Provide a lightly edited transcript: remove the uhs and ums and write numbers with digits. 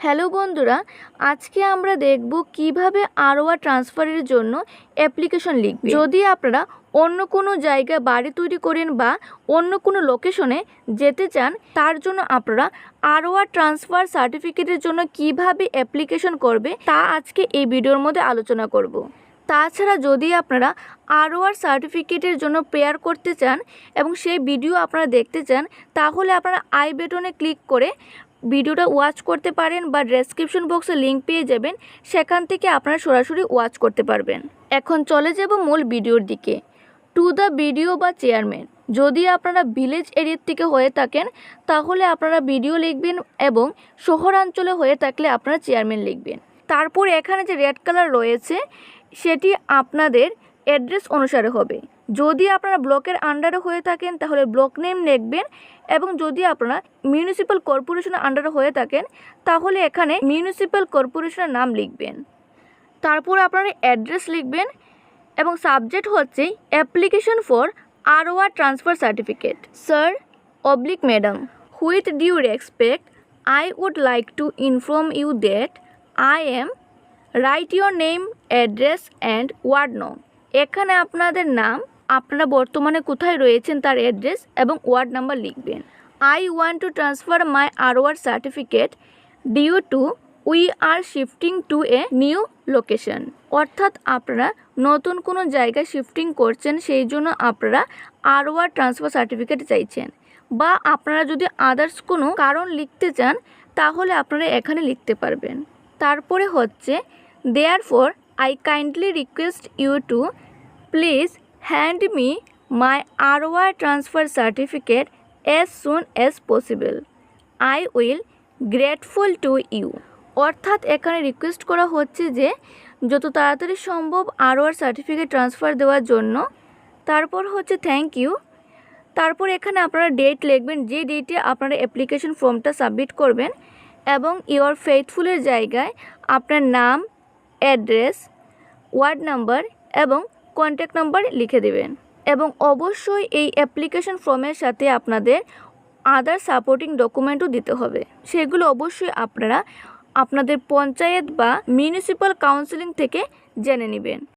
Hello বন্ধুরা, আজকে আমরা দেখব কিভাবে আরওআর ট্রান্সফারের জন্য অ্যাপ্লিকেশন লিখবে। যদি আপনারা অন্য কোনো জায়গায় বাড়ি তৈরি করেন বা অন্য কোনো লোকেশনে যেতে চান, তার জন্য আপনারা আরওআর ট্রান্সফার সার্টিফিকেটের জন্য কিভাবে অ্যাপ্লিকেশন করবে তা আজকে এই ভিডিওর মধ্যে আলোচনা করব। তাছাড়া যদি আপনারা আরওআর সার্টিফিকেটের জন্য প্রেয়ার করতে চান এবং সেই ভিডিও আপনারা দেখতে চান, তাহলে আপনারা আই বাটনে ক্লিক করে ভিডিওটা ওয়াচ করতে পারেন বা ডেসক্রিপশন বক্সে লিঙ্ক পেয়ে যাবেন, সেখান থেকে আপনারা সরাসরি ওয়াচ করতে পারবেন। এখন চলে যাব মূল ভিডিওর দিকে। টু দ্য ভিডিও বা চেয়ারম্যান, যদি আপনারা ভিলেজ এরিয়ার থেকে হয়ে থাকেন তাহলে আপনারা ভিডিও লিখবেন এবং শহরাঞ্চলে হয়ে থাকলে আপনারা চেয়ারম্যান লিখবেন। তারপর এখানে যে রেড কালার রয়েছে সেটি আপনাদের অ্যাড্রেস অনুসারে হবে। যদি আপনারা ব্লকের আন্ডারে হয়ে থাকেন তাহলে ব্লক নেম লিখবেন এবং যদি আপনারা মিউনিসিপ্যাল কর্পোরেশনের আন্ডারে হয়ে থাকেন তাহলে এখানে মিউনিসিপ্যাল কর্পোরেশনের নাম লিখবেন। তারপর আপনারা অ্যাড্রেস লিখবেন এবং সাবজেক্ট হচ্ছে application for ROR transfer certificate. Sir oblique madam, with due respect I would like to inform you that I am write your name, address and ward নং। এখানে আপনাদের নাম, আপনারা বর্তমানে কোথায় রয়েছেন তার অ্যাড্রেস এবং ওয়ার্ড নাম্বার লিখবেন। I want to transfer my ROR certificate due to we are shifting to a new location. অর্থাৎ আপনারা নতুন কোনো জায়গায় শিফটিং করছেন, সেই জন্য আপনারা আরওআর ট্রান্সফার সার্টিফিকেট চাইছেন, বা আপনারা যদি আদার্স কোনো কারণ লিখতে চান তাহলে আপনারা এখানে লিখতে পারবেন। তারপরে হচ্ছে therefore I kindly request you to please hand me my ROR transfer certificate as soon as possible. I will grateful to you. অর্থাৎ এখানে রিকোয়েস্ট করা হচ্ছে যে যত তাড়াতাড়ি সম্ভব আরওআর সার্টিফিকেট ট্রান্সফার দেওয়ার জন্য। তারপর হচ্ছে থ্যাংক ইউ। তারপর এখানে আপনারা ডেট লিখবেন, যে ডেটে আপনারা অ্যাপ্লিকেশন ফর্মটা সাবমিট করবেন, এবং ইওর ফেইথফুলের জায়গায় আপনার নাম, অ্যাড্রেস, ওয়ার্ড নাম্বার এবং কন্ট্যাক্ট নাম্বার লিখে দেবেন। এবং অবশ্যই এই অ্যাপ্লিকেশন ফর্মের সাথে আপনাদের আদার সাপোর্টিং ডকুমেন্টও দিতে হবে। সেগুলো অবশ্যই আপনারা আপনাদের পঞ্চায়েত বা মিউনিসিপ্যাল কাউন্সিলিং থেকে জেনে নেবেন।